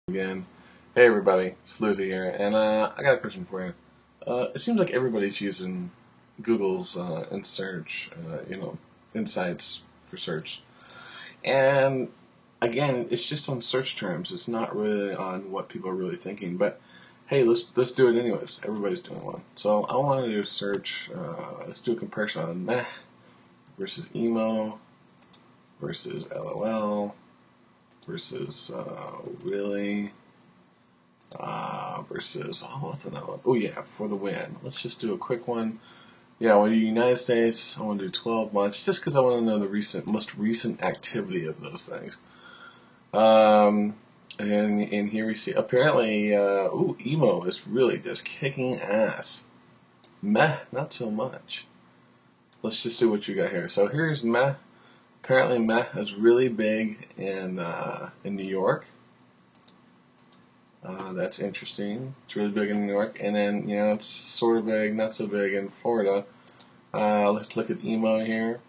Again. Hey everybody, it's Lizzie here, and I got a question for you. It seems like everybody's using Google's in search, insights for search. And again, it's just on search terms. It's not really on what people are really thinking. But hey, let's do it anyways. Everybody's doing one. So I wanted to search. Let's do a comparison on meh versus emo versus LOL versus really. Versus, what's another one? Oh yeah, for the win. Let's just do a quick one. Yeah, I want to do United States. I want to do 12 months, just because I want to know the most recent activity of those things. And here we see, apparently, emo is really just kicking ass. Meh, not so much. Let's just see what you got here. So here's meh. Apparently, meh is really big in New York. That's interesting. It's really big in New York, and then it's sort of big, not so big in Florida. Let's look at emo here.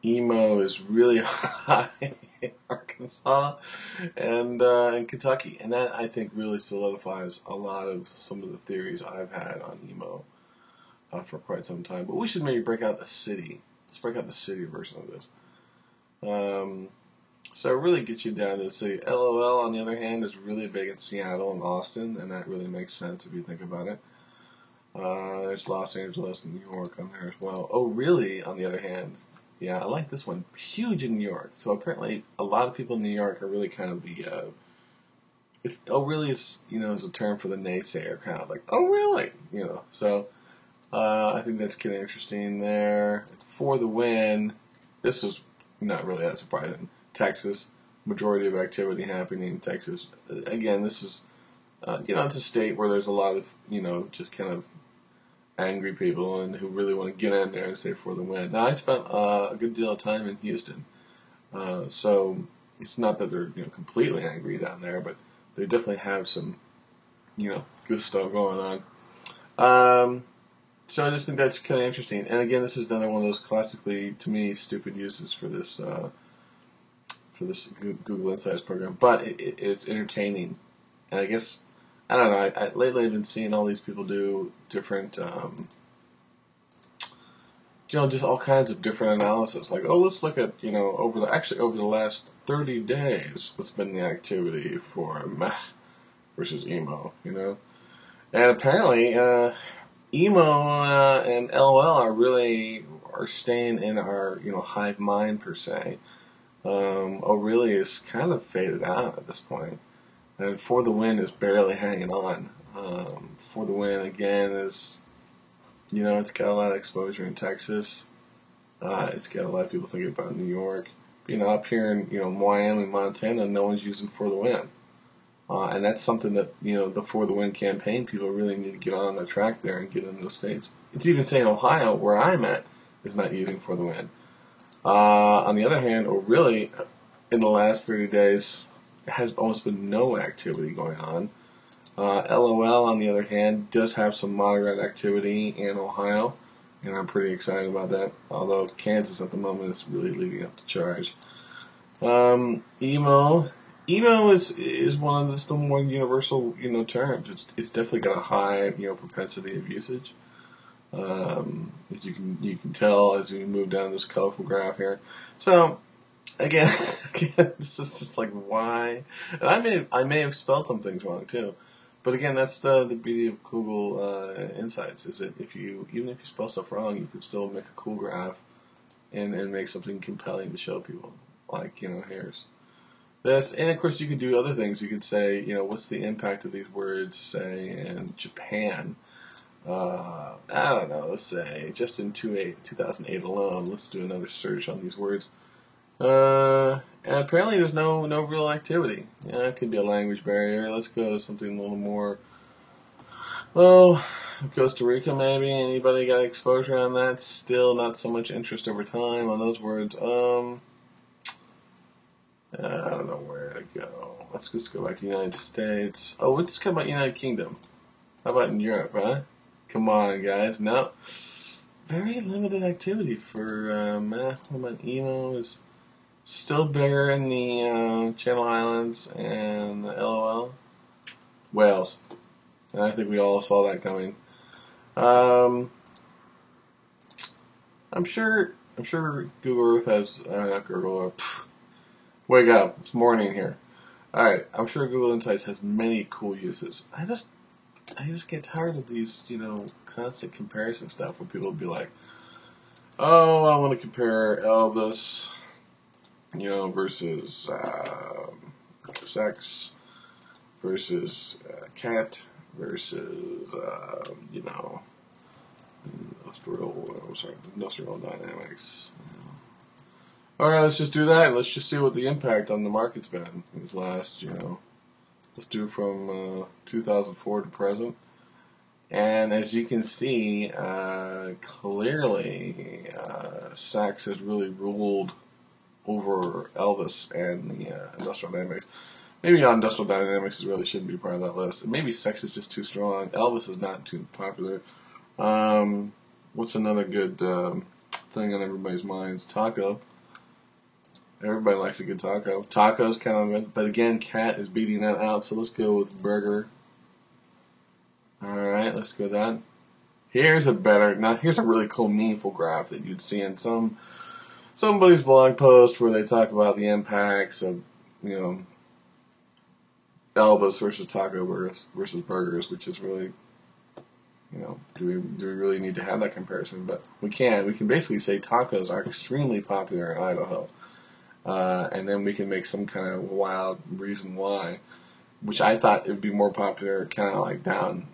Emo is really high in Arkansas and in Kentucky, and that I think really solidifies a lot of some of the theories I've had on emo for quite some time. But we should maybe break out the city. Let's break out the city version of this. So it really gets you down to the city. LOL, on the other hand, is really big in Seattle and Austin, and that really makes sense if you think about it. There's Los Angeles and New York on there as well. Oh, really, on the other hand, yeah, I like this one. Huge in New York. So apparently a lot of people in New York are really kind of the, really is a term for the naysayer, kind of like, oh, really? So I think that's kind of interesting there. For the win, this was not really that surprising. Texas, majority of activity happening in Texas. Again, this is, it's a state where there's a lot of, just kind of angry people and who really want to get in there and say for the win. Now, I spent a good deal of time in Houston, so it's not that they're completely angry down there, but they definitely have some, good stuff going on. So I just think that's kind of interesting. And again, this is another one of those classically, to me, stupid uses for this. For this Google Insights program, but it's entertaining, and I guess I don't know. Lately I've been seeing all these people do different, just all kinds of different analysis. Like, oh, let's look at over the last 30 days, what's been the activity for meh versus emo, and apparently emo and LOL are staying in our hive mind per se. Really is kind of faded out at this point. And For the Win is barely hanging on. For the Win, again, is, it's got a lot of exposure in Texas. It's got a lot of people thinking about New York. Up here in, Miami, Montana, no one's using For the Win. And that's something that, the For the Win campaign people really need to get on the track there and get into those states. It's even saying Ohio, where I'm at, is not using For the Win. On the other hand, or really, in the last 30 days, there has almost been no activity going on. LOL, on the other hand, does have some moderate activity in Ohio, and I'm pretty excited about that, although Kansas at the moment is really leading up the charge. Emo is one of the more universal, terms. It's definitely got a high, propensity of usage. As you can tell as we move down this colorful graph here. So again, this is just like why. And I may have spelled some things wrong too, but again, that's the beauty of Google Insights is that even if you spell stuff wrong, you can still make a cool graph and make something compelling to show people. Like here's this, and of course you could do other things. You could say what's the impact of these words, say in Japan. I don't know, let's say, just in 2008 alone, let's do another search on these words. And apparently there's no real activity. It could be a language barrier. Let's go to something a little more, Costa Rica maybe. Anybody got exposure on that? Still not so much interest over time on those words. I don't know where to go. Let's just go back to the United States. Oh, let's just come about United Kingdom. How about in Europe, huh? Come on, guys. No. Very limited activity for what about emo is Still bigger in the Channel Islands and the LOL. Wales. And I think we all saw that coming. I'm sure Google Earth has not Google. Wake up! It's morning here. All right, I'm sure Google Insights has many cool uses. I just get tired of these, constant comparison stuff where people will be like, "Oh, I want to compare Elvis, versus sex versus cat versus industrial dynamics." All right, let's just do that. Let's just see what the impact on the market's been in this last, let's do from 2004 to present. And as you can see, clearly, sex has really ruled over Elvis and the industrial dynamics. Maybe industrial dynamics really shouldn't be part of that list. Maybe sex is just too strong. Elvis is not too popular. What's another good thing on everybody's minds? Taco. Everybody likes a good taco. Taco's kind of good, but again, cat is beating that out. So let's go with burger. All right, let's go with that. Here's a really cool, meaningful graph that you'd see in somebody's blog post where they talk about the impacts of Elvis versus taco versus burgers, which is really, do we really need to have that comparison? But we can. We can basically say tacos are extremely popular in Idaho. And then we can make some kind of wild reason why, which I thought it would be more popular kind of like down,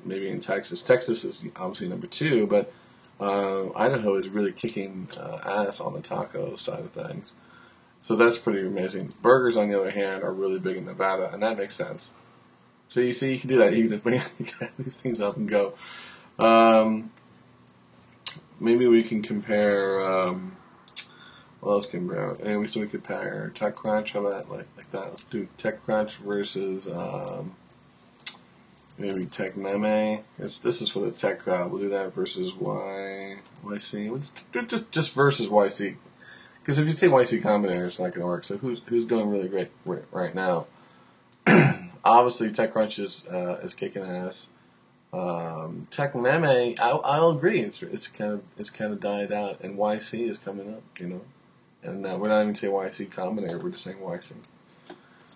maybe in Texas. Texas is obviously number 2, but Idaho is really kicking ass on the taco side of things. So that's pretty amazing. Burgers, on the other hand, are really big in Nevada, and that makes sense. So you see, you can do that. You can add these things up and go. Maybe we can compare... what else can we compare? Anyway, so we could compare TechCrunch. How about like that? Let's do TechCrunch versus maybe TechMeme. This is for the tech crowd. We'll do that versus YC. Let's do just versus YC. Because if you say YC Combinator, it's not going to work. So who's doing really great right now? Obviously, TechCrunch is kicking ass. TechMeme, I'll agree. It's kind of died out, and YC is coming up. And we're not even saying YC Combinator. We're just saying YC.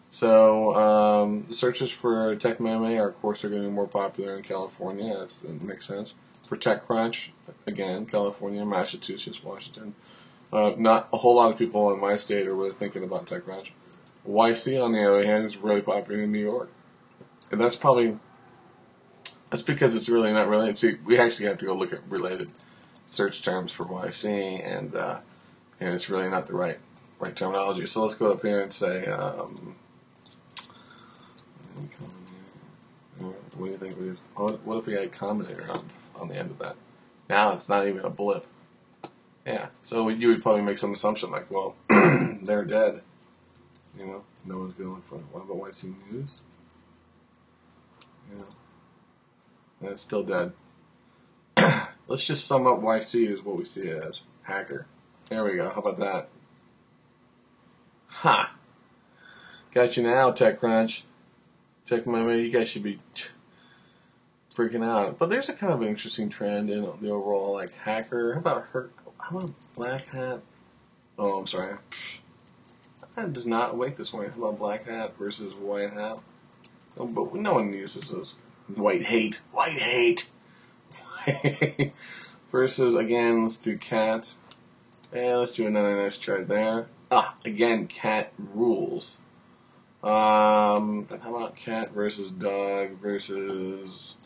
So the searches for TechMeme are, of course, are going to be more popular in California. That makes sense. For TechCrunch, again, California, Massachusetts, Washington. Not a whole lot of people in my state are really thinking about TechCrunch. YC, on the other hand, is really popular in New York. And that's because it's really not related. See, we actually have to go look at related search terms for YC, and it's really not the right terminology. So let's go up here and say, what do you think? What if we had Combinator on the end of that? Now it's not even a blip. Yeah, so you would probably make some assumption like, well, they're dead. No one's going to look for it. What about YC News? Yeah, it's still dead. Let's just sum up YC as what we see it as. Hacker. There we go. How about that? Ha! Got you now, TechCrunch. TechMeme, you guys should be freaking out. But there's a kind of an interesting trend in the overall, like, hacker. How about Black Hat? Oh, I'm sorry. That does not wake this morning. How about Black Hat versus White Hat? Oh, but no one uses those. White hate. Versus, again, let's do cat. And let's do another nice chart there. Again, cat rules. But how about cat versus dog versus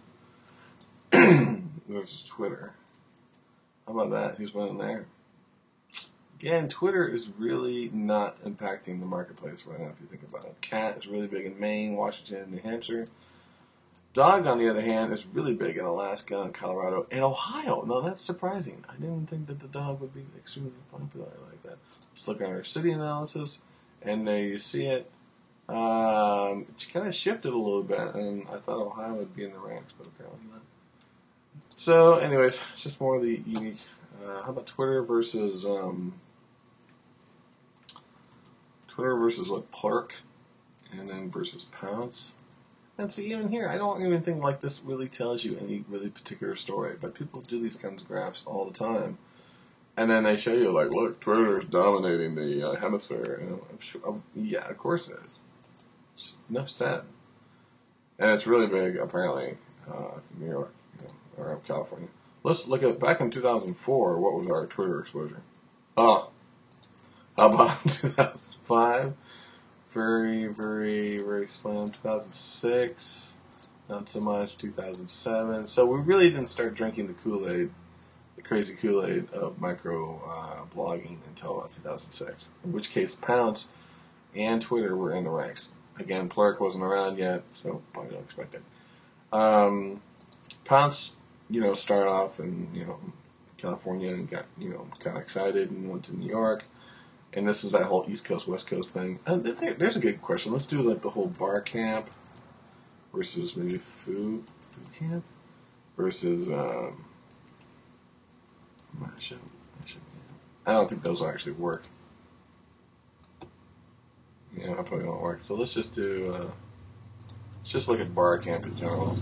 Twitter? How about that? Who's winning there? Again, Twitter is really not impacting the marketplace right now, if you think about it. Cat is really big in Maine, Washington, New Hampshire. Dog, on the other hand, is really big in Alaska and Colorado and Ohio. Now, that's surprising. I didn't think that the dog would be extremely popular like that. Let's look at our city analysis, and there you see it. It kind of shifted a little bit, and I thought Ohio would be in the ranks, but apparently not. So, anyways, it's just more of the unique. How about Twitter versus Twitter versus what, Plurk, and then versus Pounce. And see, even here, I don't even think like this really tells you any really particular story, but people do these kinds of graphs all the time. And then they show you, like, look, Twitter is dominating the hemisphere. You know, I'm sure, yeah, of course it is. It's just enough said. And it's really big, apparently, in New York, or California. Let's look at, back in 2004, what was our Twitter exposure? Oh, how about 2005? Very, very, very slim. 2006, not so much. 2007. So we really didn't start drinking the Kool-Aid, the crazy Kool-Aid of micro blogging until about 2006. In which case, Pounce and Twitter were in the ranks. Again, Plurk wasn't around yet, so probably don't expect it. Pounce, started off in California and got kind of excited and went to New York. And this is that whole East Coast, West Coast thing. There's a good question. Let's do like the whole bar camp versus maybe food camp versus I don't think those will actually work. I probably won't work. So let's just do let's just look at bar camp in general.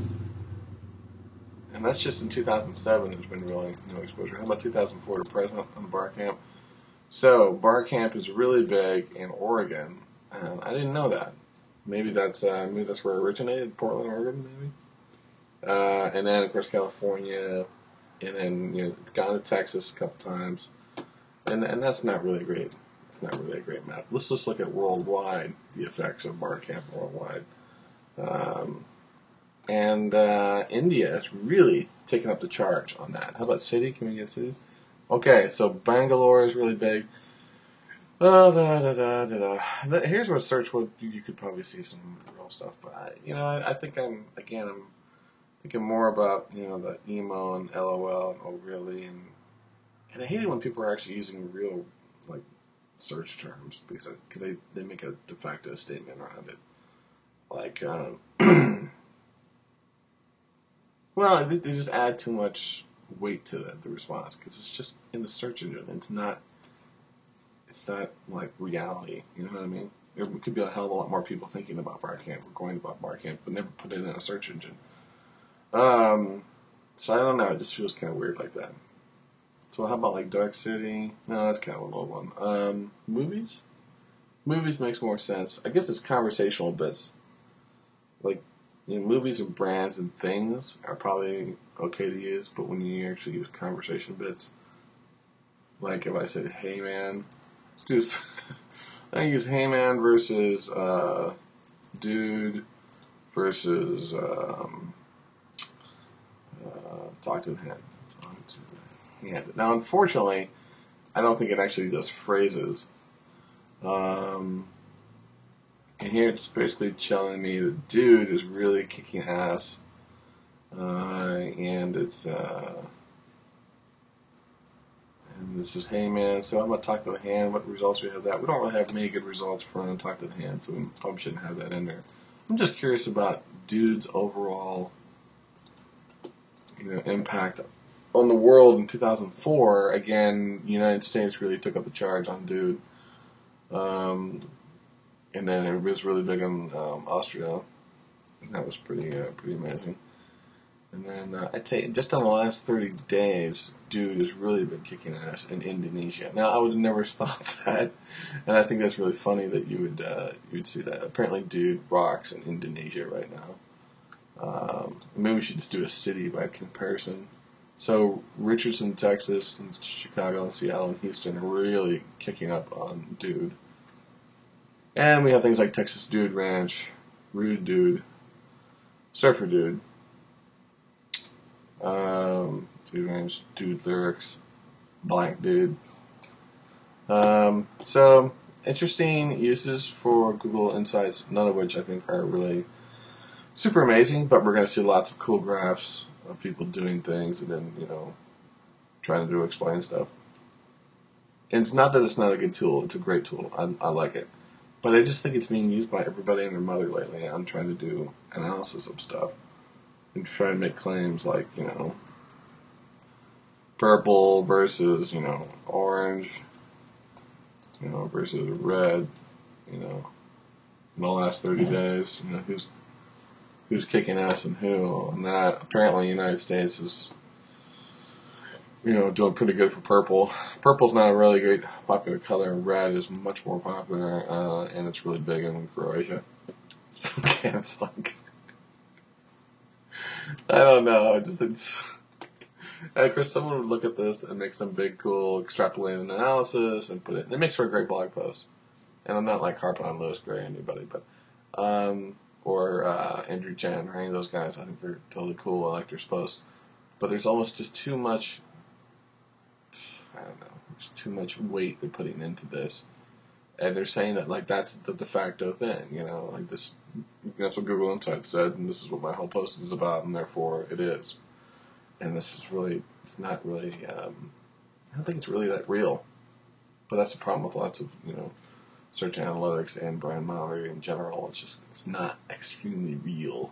And that's just in 2007. There's been really no exposure. How about 2004 to present on the bar camp? So, bar camp is really big in Oregon, and I didn't know that. Maybe that's where it originated, Portland, Oregon, maybe. And then, of course, California, and then it's gone to Texas a couple times, and that's not really great. It's not really a great map. Let's just look at worldwide, the effects of bar camp worldwide. And India is really taking up the charge on that. How about city? Can we get cities? Okay, so Bangalore is really big. Here's where search would you could probably see some real stuff, but I think I'm thinking more about the emo and LOL and oh really, and I hate it when people are actually using real like search terms because they make a de facto statement around it, like well they just add too much weight to the response because it's just in the search engine. It's not like reality. You know what I mean? There could be a hell of a lot more people thinking about bar camp or going about bar camp, but never put it in a search engine. So I don't know. It just feels kind of weird like that. So how about like Dark City? No, that's kind of an old one. Movies? Movies makes more sense. I guess it's conversational bits. Like movies and brands and things are probably okay to use, but when you actually use conversation bits, like if I said, "Hey man," let's do this. I use "Hey man" versus "Dude" versus "Talk to the hand." Talk to the hand. Now, unfortunately, I don't think it actually does phrases. And here it's basically telling me that dude is really kicking ass, and it's and this is hey man. So I'm gonna talk to the hand. What results we have that? We don't really have many good results for talk to the hand, so we probably shouldn't have that in there. I'm just curious about dude's overall impact on the world in 2004. Again, United States really took up the charge on dude. And then it was really big in Austria. And that was pretty amazing. And then I'd say just in the last 30 days, dude has really been kicking ass in Indonesia. Now I would have never thought that, and I think that's really funny that you would see that. Apparently, dude rocks in Indonesia right now. Maybe we should just do a city by comparison. So Richardson, Texas, and Chicago, and Seattle, and Houston are really kicking up on dude. And we have things like Texas Dude Ranch, Rude Dude, Surfer Dude, Dude Ranch, Dude Lyrics, Black Dude. So, interesting uses for Google Insights, none of which I think are really super amazing, but we're going to see lots of cool graphs of people doing things and then, trying to explain stuff. And it's not that it's not a good tool, it's a great tool. I like it. But I just think it's being used by everybody and their mother lately. I'm trying to do analysis of stuff and try to make claims like, purple versus, orange, versus red. you know, in the last 30 days. You know, who's kicking ass and who. And that apparently the United States is, you know, doing pretty good for purple. Purple's not a really great popular color. Red is much more popular, and it's really big in Croatia. So it's like, I don't know. It's of course, someone would look at this and make some big, cool extrapolated analysis and put it. It makes for a great blog post. And I'm not like harping on Lewis Gray or anybody, but or Andrew Chen or any of those guys. I think they're totally cool. I like their posts, but there's almost just too much. I don't know. There's too much weight they're putting into this, and they're saying that like that's the de facto thing. You know, like this. That's what Google Insights said, and this is what my whole post is about, and therefore it is. And this is really. It's not really. I don't think it's really that real. But that's the problem with lots of search analytics and brand Mallory in general. It's not extremely real.